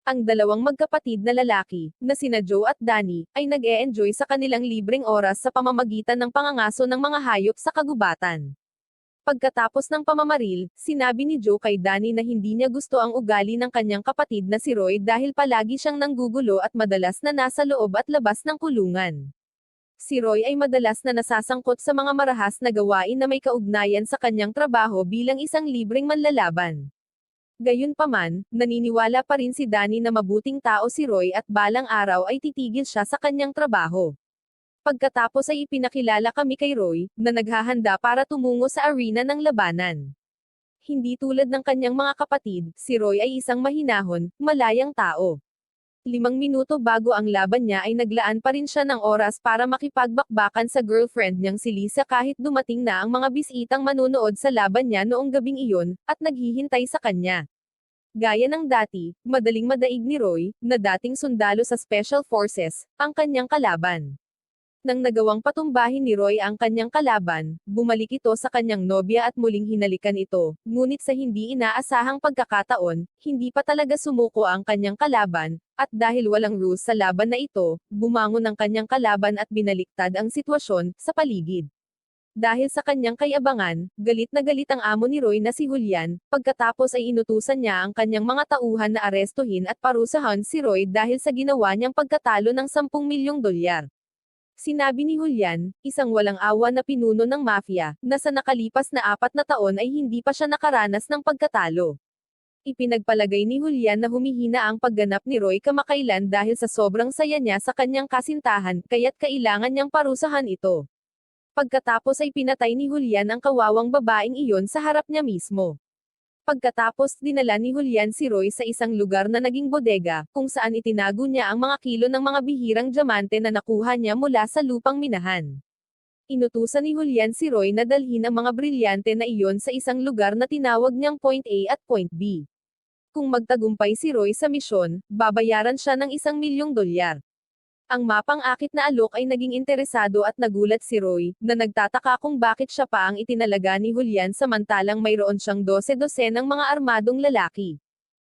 Ang dalawang magkapatid na lalaki, na sina Joe at Danny, ay nag-e-enjoy sa kanilang libreng oras sa pamamagitan ng pangangaso ng mga hayop sa kagubatan. Pagkatapos ng pamamaril, sinabi ni Joe kay Danny na hindi niya gusto ang ugali ng kanyang kapatid na si Roy dahil palagi siyang nanggugulo at madalas na nasa loob at labas ng kulungan. Si Roy ay madalas na nasasangkot sa mga marahas na gawain na may kaugnayan sa kanyang trabaho bilang isang libreng manlalaban. Gayunpaman, naniniwala pa rin si Danny na mabuting tao si Roy at balang araw ay titigil siya sa kanyang trabaho. Pagkatapos ay ipinakilala kami kay Roy, na naghahanda para tumungo sa arena ng labanan. Hindi tulad ng kanyang mga kapatid, si Roy ay isang mahinahon, malayang tao. 5 minuto bago ang laban niya ay naglaan pa rin siya ng oras para makipagbakbakan sa girlfriend niyang si Lisa kahit dumating na ang mga bisitang manunood sa laban niya noong gabing iyon, at naghihintay sa kanya. Gaya ng dati, madaling madaig ni Roy, na dating sundalo sa Special Forces, ang kanyang kalaban. Nang nagawang patumbahin ni Roy ang kanyang kalaban, bumalik ito sa kanyang nobya at muling hinalikan ito, ngunit sa hindi inaasahang pagkakataon, hindi pa talaga sumuko ang kanyang kalaban, at dahil walang rules sa laban na ito, bumangon ang kanyang kalaban at binaliktad ang sitwasyon sa paligid. Dahil sa kanyang kayabangan, galit na galit ang amo ni Roy na si Julian, pagkatapos ay inutusan niya ang kanyang mga tauhan na arestuhin at parusahan si Roy dahil sa ginawa niyang pagkatalo ng $10 milyong. Sinabi ni Julian, isang walang awa na pinuno ng mafia, na sa nakalipas na 4 na taon ay hindi pa siya nakaranas ng pagkatalo. Ipinagpalagay ni Julian na humihina ang pagganap ni Roy kamakailan dahil sa sobrang saya niya sa kanyang kasintahan, kaya't kailangan niyang parusahan ito. Pagkatapos ay pinatay ni Julian ang kawawang babaeng iyon sa harap niya mismo. Pagkatapos, dinala ni Julian si Roy sa isang lugar na naging bodega, kung saan itinago niya ang mga kilo ng mga bihirang diamante na nakuha niya mula sa lupang minahan. Inutusan ni Julian si Roy na dalhin ang mga brilyante na iyon sa isang lugar na tinawag niyang Point A at Point B. Kung magtagumpay si Roy sa misyon, babayaran siya ng $1 milyong. Ang mapang-akit na alok ay naging interesado at nagulat si Roy, na nagtataka kung bakit siya pa ang itinalaga ni Julian samantalang mayroon siyang 12 ng mga armadong lalaki.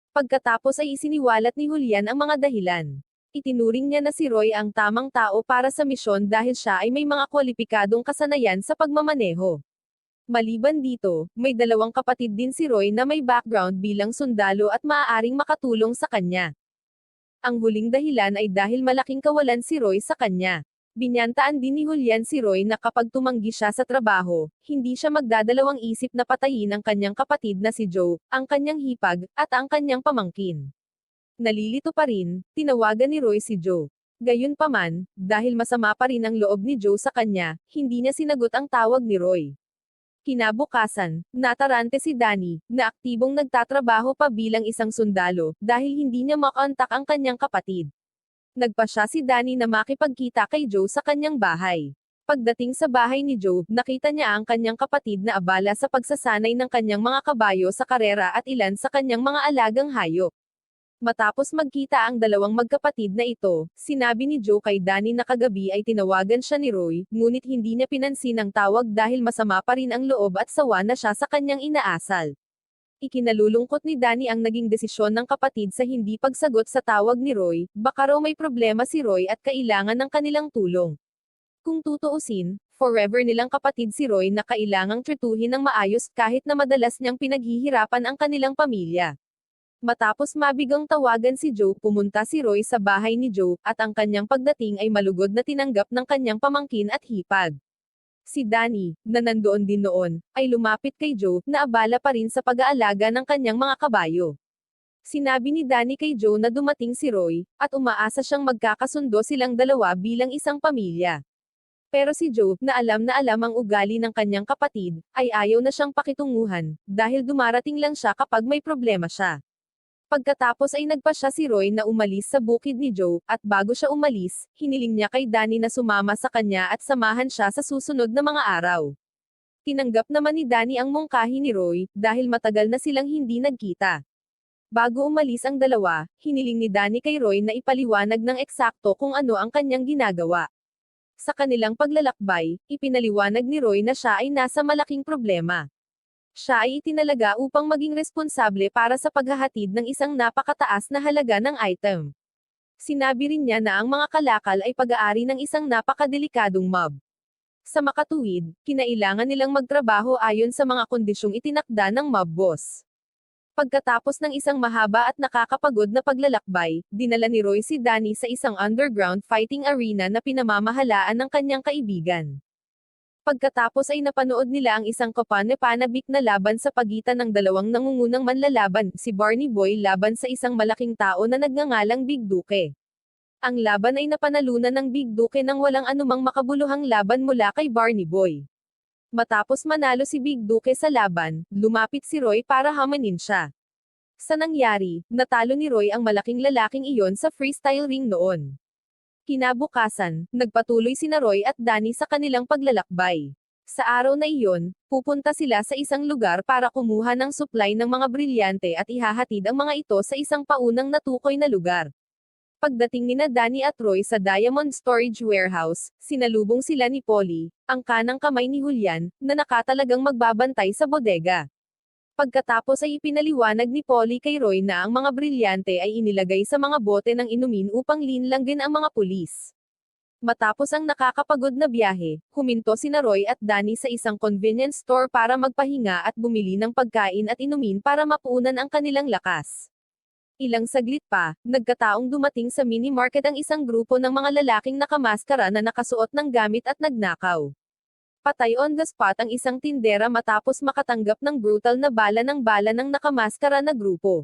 Pagkatapos ay isiniwalat ni Julian ang mga dahilan. Itinuring niya na si Roy ang tamang tao para sa misyon dahil siya ay may mga kwalipikadong kasanayan sa pagmamaneho. Maliban dito, may 2 kapatid din si Roy na may background bilang sundalo at maaaring makatulong sa kanya. Ang huling dahilan ay dahil malaking kawalan si Roy sa kanya. Binyantaan din ni Julian si Roy na kapag tumanggi siya sa trabaho, hindi siya magdadalawang isip na patayin ang kanyang kapatid na si Joe, ang kanyang hipag, at ang kanyang pamangkin. Nalilito pa rin, tinawagan ni Roy si Joe. Gayunpaman, dahil masama pa rin ang loob ni Joe sa kanya, hindi niya sinagot ang tawag ni Roy. Kinabukasan, natarante si Danny, na aktibong nagtatrabaho pa bilang isang sundalo, dahil hindi niya makontak ang kanyang kapatid. Nagpasya si Danny na makipagkita kay Joe sa kanyang bahay. Pagdating sa bahay ni Joe, nakita niya ang kanyang kapatid na abala sa pagsasanay ng kanyang mga kabayo sa karera at ilan sa kanyang mga alagang hayop. Matapos magkita ang dalawang magkapatid na ito, sinabi ni Joe kay Danny na kagabi ay tinawagan siya ni Roy, ngunit hindi niya pinansin ang tawag dahil masama pa rin ang loob at sawa na siya sa kanyang inaasal. Ikinalulungkot ni Danny ang naging desisyon ng kapatid sa hindi pagsagot sa tawag ni Roy, baka raw may problema si Roy at kailangan ng kanilang tulong. Kung tutuusin, forever nilang kapatid si Roy na kailangang trituhin ng maayos kahit na madalas niyang pinaghihirapan ang kanilang pamilya. Matapos mabigang tawagan si Joe, pumunta si Roy sa bahay ni Joe, at ang kanyang pagdating ay malugod na tinanggap ng kanyang pamangkin at hipag. Si Danny, na nandoon din noon, ay lumapit kay Joe, na abala pa rin sa pag-aalaga ng kanyang mga kabayo. Sinabi ni Danny kay Joe na dumating si Roy, at umaasa siyang magkakasundo silang dalawa bilang isang pamilya. Pero si Joe, na alam ang ugali ng kanyang kapatid, ay ayaw na siyang pakitunguhan, dahil dumarating lang siya kapag may problema siya. Pagkatapos ay nagpasya si Roy na umalis sa bukid ni Joe, at bago siya umalis, hiniling niya kay Danny na sumama sa kanya at samahan siya sa susunod na mga araw. Tinanggap naman ni Danny ang mungkahi ni Roy, dahil matagal na silang hindi nagkita. Bago umalis ang dalawa, hiniling ni Danny kay Roy na ipaliwanag ng eksakto kung ano ang kanyang ginagawa. Sa kanilang paglalakbay, ipinaliwanag ni Roy na siya ay nasa malaking problema. Siya ay itinalaga upang maging responsable para sa paghahatid ng isang napakataas na halaga ng item. Sinabi rin niya na ang mga kalakal ay pag-aari ng isang napakadelikadong mob. Sa makatuwid, kinailangan nilang magtrabaho ayon sa mga kondisyong itinakda ng mob boss. Pagkatapos ng isang mahaba at nakakapagod na paglalakbay, dinala ni Roy si Danny sa isang underground fighting arena na pinamamahalaan ng kanyang kaibigan. Pagkatapos ay napanood nila ang isang kapanpanabik na laban sa pagitan ng dalawang nangungunang manlalaban, si Barney Boy laban sa isang malaking tao na nagngangalang Big Duke. Ang laban ay napanalunan ng Big Duke nang walang anumang makabuluhang laban mula kay Barney Boy. Matapos manalo si Big Duke sa laban, lumapit si Roy para hamanin siya. Sa nangyari, natalo ni Roy ang malaking lalaking iyon sa freestyle ring noon. Kinabukasan, nagpatuloy sina Roy at Danny sa kanilang paglalakbay. Sa araw na iyon, pupunta sila sa isang lugar para kumuha ng supply ng mga brilyante at ihahatid ang mga ito sa isang paunang natukoy na lugar. Pagdating nina Danny at Roy sa Diamond Storage Warehouse, sinalubong sila ni Polly, ang kanang kamay ni Julian, na nakatalagang magbabantay sa bodega. Pagkatapos ay ipinaliwanag ni Polly kay Roy na ang mga brilyante ay inilagay sa mga bote ng inumin upang linlangin ang mga pulis. Matapos ang nakakapagod na biyahe, huminto sina Roy at Danny sa isang convenience store para magpahinga at bumili ng pagkain at inumin para mapunan ang kanilang lakas. Ilang saglit pa, nagkataong dumating sa mini market ang isang grupo ng mga lalaking nakamaskara na nakasuot ng gamit at nagnakaw. Patay on the spot ang isang tindera matapos makatanggap ng brutal na bala ng nakamaskara na grupo.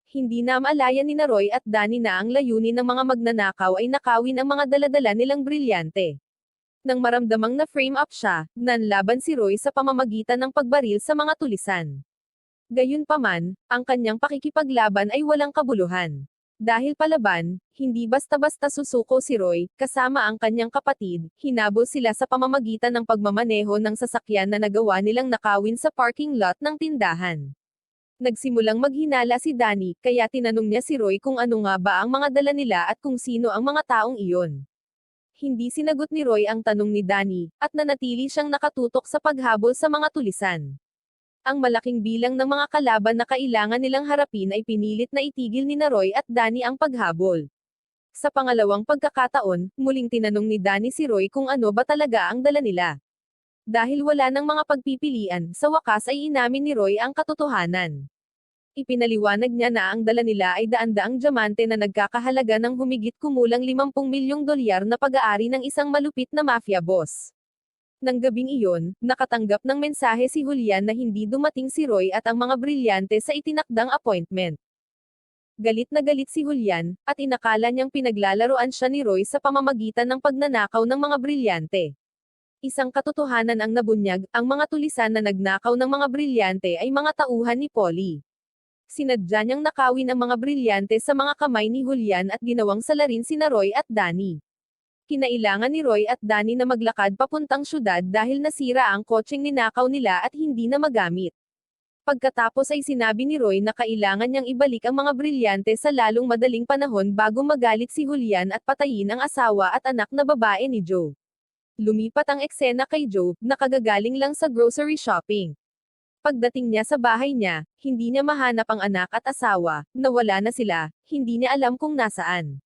Hindi na maalayan ni Roy at Danny na ang layunin ng mga magnanakaw ay nakawin ang mga daladala nilang brilyante. Nang maramdamang na frame up siya, nanlaban si Roy sa pamamagitan ng pagbaril sa mga tulisan. Gayunpaman, ang kanyang pakikipaglaban ay walang kabuluhan. Dahil palaban, hindi basta-basta susuko si Roy, kasama ang kanyang kapatid, hinabol sila sa pamamagitan ng pagmamaneho ng sasakyan na nagawa nilang nakawin sa parking lot ng tindahan. Nagsimulang maghinala si Danny, kaya tinanong niya si Roy kung ano nga ba ang mga dala nila at kung sino ang mga taong iyon. Hindi sinagot ni Roy ang tanong ni Danny, at nanatili siyang nakatutok sa paghabol sa mga tulisan. Ang malaking bilang ng mga kalaban na kailangan nilang harapin ay pinilit na itigil ni Roy at Danny ang paghabol. Sa pangalawang pagkakataon, muling tinanong ni Danny si Roy kung ano ba talaga ang dala nila. Dahil wala ng mga pagpipilian, sa wakas ay inamin ni Roy ang katotohanan. Ipinaliwanag niya na ang dala nila ay daan-daang diamante na nagkakahalaga ng humigit kumulang 50 milyong dolyar na pag-aari ng isang malupit na mafia boss. Nang gabing iyon, nakatanggap ng mensahe si Julian na hindi dumating si Roy at ang mga brilyante sa itinakdang appointment. Galit na galit si Julian, at inakala niyang pinaglalaroan siya ni Roy sa pamamagitan ng pagnanakaw ng mga brilyante. Isang katotohanan ang nabunyag, ang mga tulisan na nagnakaw ng mga brilyante ay mga tauhan ni Polly. Sinadya niyang nakawin ang mga brilyante sa mga kamay ni Julian at ginawang salarin sina Roy at Danny. Kinailangan ni Roy at Danny na maglakad papuntang syudad dahil nasira ang kotseng ninakaw nila at hindi na magamit. Pagkatapos ay sinabi ni Roy na kailangan niyang ibalik ang mga brilyante sa lalong madaling panahon bago magalit si Julian at patayin ang asawa at anak na babae ni Joe. Lumipat ang eksena kay Joe, na kagagaling lang sa grocery shopping. Pagdating niya sa bahay niya, hindi niya mahanap ang anak at asawa, nawala na sila, hindi niya alam kung nasaan.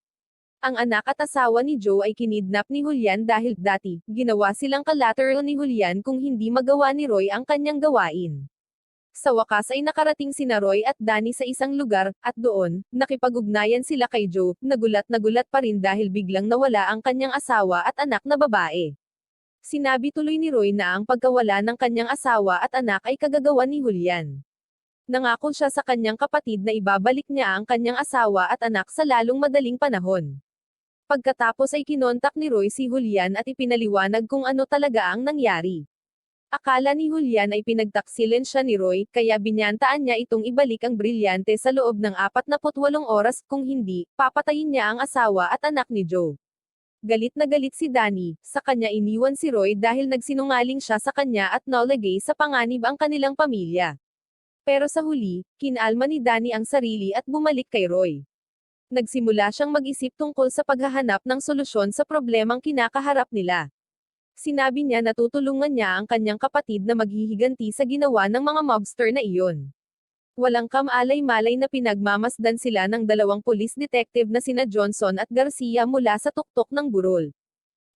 Ang anak at asawa ni Joe ay kinidnap ni Julian dahil dati, ginawa silang collateral ni Julian kung hindi magawa ni Roy ang kanyang gawain. Sa wakas ay nakarating sina Roy at Danny sa isang lugar, at doon, nakipag-ugnayan sila kay Joe, nagulat pa rin dahil biglang nawala ang kanyang asawa at anak na babae. Sinabi tuloy ni Roy na ang pagkawala ng kanyang asawa at anak ay kagagawa ni Julian. Nangako siya sa kanyang kapatid na ibabalik niya ang kanyang asawa at anak sa lalong madaling panahon. Pagkatapos ay kinontak ni Roy si Julian at ipinaliwanag kung ano talaga ang nangyari. Akala ni Julian ay pinagtaksilen siya ni Roy, kaya binyantaan niya itong ibalik ang brilyante sa loob ng 48 oras, kung hindi, papatayin niya ang asawa at anak ni Joe. Galit na galit si Danny, sa kanya iniwan si Roy dahil nagsinungaling siya sa kanya at nalagay sa panganib ang kanilang pamilya. Pero sa huli, kinalma ni Danny ang sarili at bumalik kay Roy. Nagsimula siyang mag-isip tungkol sa paghahanap ng solusyon sa problemang kinakaharap nila. Sinabi niya na tutulungan niya ang kanyang kapatid na maghihiganti sa ginawa ng mga mobster na iyon. Walang kamalay-malay na pinagmamasdan sila ng dalawang pulis detective na sina Johnson at Garcia mula sa tuktok ng burol.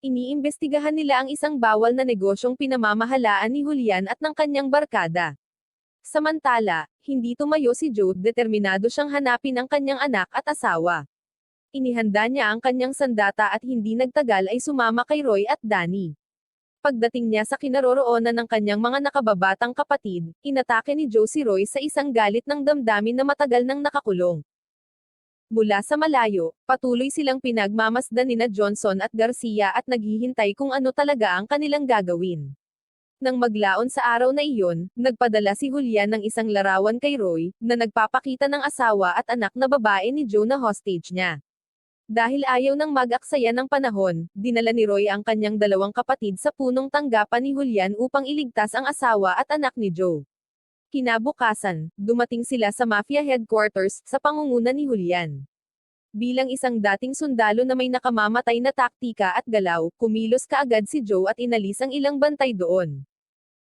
Iniimbestigahan nila ang isang bawal na negosyong pinamamahalaan ni Julian at ng kanyang barkada. Samantala, hindi tumayo si Joe, determinado siyang hanapin ang kanyang anak at asawa. Inihanda niya ang kanyang sandata at hindi nagtagal ay sumama kay Roy at Danny. Pagdating niya sa kinaroroonan ng kanyang mga nakababatang kapatid, inatake ni Joe si Roy sa isang galit ng damdamin na matagal nang nakakulong. Mula sa malayo, patuloy silang pinagmamasdan nina Johnson at Garcia at naghihintay kung ano talaga ang kanilang gagawin. Nang maglaon sa araw na iyon, nagpadala si Julian ng isang larawan kay Roy, na nagpapakita ng asawa at anak na babae ni Joe na hostage niya. Dahil ayaw nang mag-aksaya ng panahon, dinala ni Roy ang kanyang dalawang kapatid sa punong tanggapan ni Julian upang iligtas ang asawa at anak ni Joe. Kinabukasan, dumating sila sa mafia headquarters, sa pangunguna ni Julian. Bilang isang dating sundalo na may nakamamatay na taktika at galaw, kumilos kaagad si Joe at inalis ang ilang bantay doon.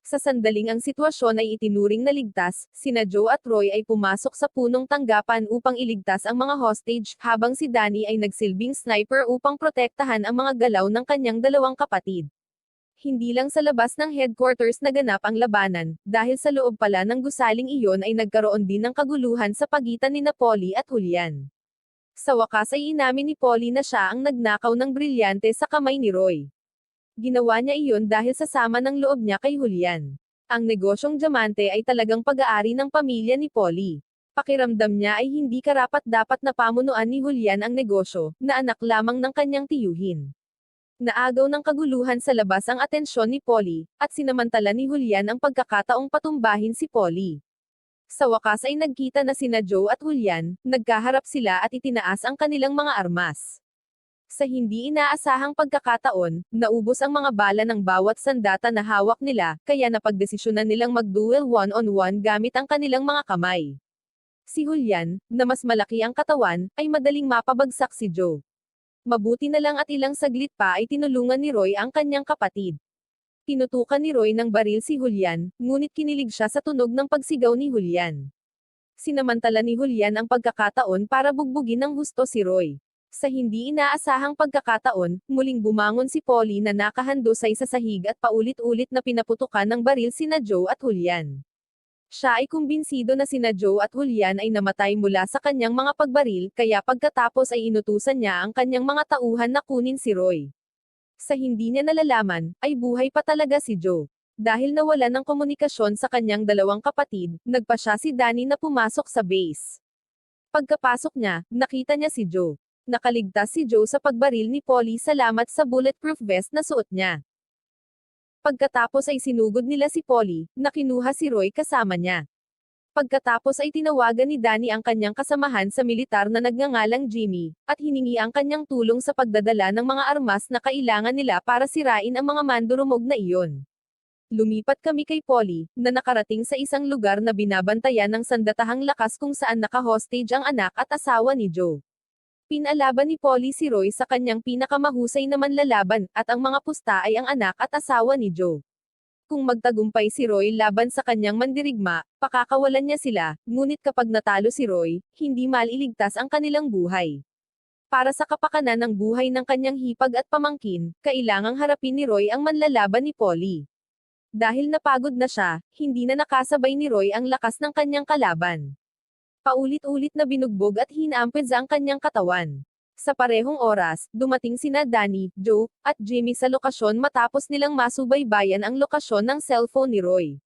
Sa sandaling ang sitwasyon ay itinuring na ligtas, sina Joe at Roy ay pumasok sa punong tanggapan upang iligtas ang mga hostage, habang si Danny ay nagsilbing sniper upang protektahan ang mga galaw ng kanyang dalawang kapatid. Hindi lang sa labas ng headquarters naganap ang labanan, dahil sa loob pala ng gusaling iyon ay nagkaroon din ng kaguluhan sa pagitan ni Polly at Julian. Sa wakas ay inamin ni Polly na siya ang nagnakaw ng brilyante sa kamay ni Roy. Ginawa niya iyon dahil sa sama ng loob niya kay Julian. Ang negosyong diamante ay talagang pag-aari ng pamilya ni Polly. Pakiramdam niya ay hindi karapat-dapat na pamunuan ni Julian ang negosyo, na anak lamang ng kanyang tiyuhin. Naagaw ng kaguluhan sa labas ang atensyon ni Polly, at sinamantala ni Julian ang pagkakataong patumbahin si Polly. Sa wakas ay nagkita na sina Joe at Julian, nagkaharap sila at itinaas ang kanilang mga armas. Sa hindi inaasahang pagkakataon, naubos ang mga bala ng bawat sandata na hawak nila, kaya napagdesisyonan nilang mag-duel one-on-one gamit ang kanilang mga kamay. Si Julian, na mas malaki ang katawan, ay madaling mapabagsak si Joe. Mabuti na lang at ilang saglit pa ay tinulungan ni Roy ang kanyang kapatid. Tinutukan ni Roy ng baril si Julian, ngunit kinilig siya sa tunog ng pagsigaw ni Julian. Sinamantala ni Julian ang pagkakataon para bugbugin ng husto si Roy. Sa hindi inaasahang pagkakataon, muling bumangon si Polly na nakahandusay sa sahig at paulit-ulit na pinaputukan ng baril sina Joe at Julian. Siya ay kumbinsido na sina Joe at Julian ay namatay mula sa kanyang mga pagbaril, kaya pagkatapos ay inutusan niya ang kanyang mga tauhan na kunin si Roy. Sa hindi niya nalalaman, ay buhay pa talaga si Joe. Dahil nawalan ng komunikasyon sa kanyang dalawang kapatid, nagpa siya si Danny na pumasok sa base. Pagkapasok niya, nakita niya si Joe. Nakaligtas si Joe sa pagbaril ni Polly salamat sa bulletproof vest na suot niya. Pagkatapos ay sinugod nila si Polly, na kinuha si Roy kasama niya. Pagkatapos ay tinawagan ni Danny ang kanyang kasamahan sa militar na nagngangalang Jimmy, at hiningi ang kanyang tulong sa pagdadala ng mga armas na kailangan nila para sirain ang mga mandurumog na iyon. Lumipat kami kay Polly, na nakarating sa isang lugar na binabantayan ng sandatahang lakas kung saan naka-hostage ang anak at asawa ni Joe. Pinalaban ni Polly si Roy sa kanyang pinakamahusay na manlalaban, at ang mga pusta ay ang anak at asawa ni Joe. Kung magtagumpay si Roy laban sa kanyang mandirigma, pakakawalan niya sila, ngunit kapag natalo si Roy, hindi maliligtas ang kanilang buhay. Para sa kapakanan ng buhay ng kanyang hipag at pamangkin, kailangang harapin ni Roy ang manlalaban ni Polly. Dahil napagod na siya, hindi na nakasabay ni Roy ang lakas ng kanyang kalaban. Paulit-ulit na binugbog at hinampedsa ang kanyang katawan. Sa parehong oras, dumating sina Danny, Joe, at Jimmy sa lokasyon matapos nilang masubaybayan ang lokasyon ng cellphone ni Roy.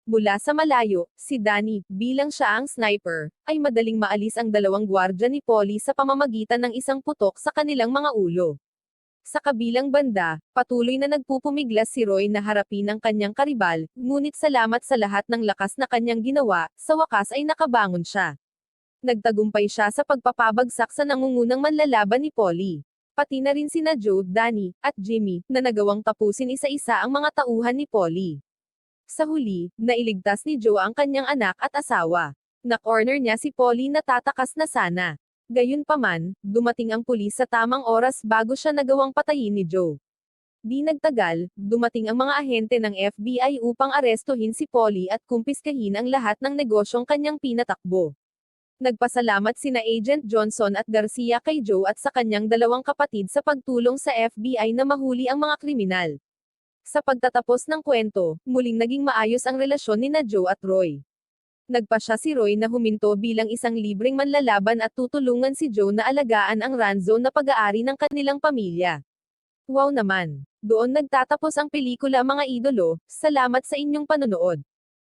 Mula sa malayo, si Danny, bilang siya ang sniper, ay madaling maalis ang dalawang gwardya ni Polly sa pamamagitan ng isang putok sa kanilang mga ulo. Sa kabilang banda, patuloy na nagpupumiglas si Roy na harapin ang kanyang karibal, ngunit salamat sa lahat ng lakas na kanyang ginawa, sa wakas ay nakabangon siya. Nagtagumpay siya sa pagpapabagsak sa nangungunang manlalaban ni Polly. Pati na rin sina Joe, Danny, at Jimmy, na nagawang tapusin isa-isa ang mga tauhan ni Polly. Sa huli, nailigtas ni Joe ang kanyang anak at asawa. Na-corner niya si Polly na tatakas na sana. Gayunpaman, dumating ang pulis sa tamang oras bago siya nagawang patayin ni Joe. Di nagtagal, dumating ang mga ahente ng FBI upang arestuhin si Polly at kumpiskahin ang lahat ng negosyong kanyang pinatakbo. Nagpasalamat sina Agent Johnson at Garcia kay Joe at sa kanyang dalawang kapatid sa pagtulong sa FBI na mahuli ang mga kriminal. Sa pagtatapos ng kwento, muling naging maayos ang relasyon nina Joe at Roy. Nagpasya si Roy na huminto bilang isang libreng manlalaban at tutulungan si Joe na alagaan ang ranzo na pag-aari ng kanilang pamilya. Wow naman! Doon nagtatapos ang pelikula mga idolo, salamat sa inyong panonood.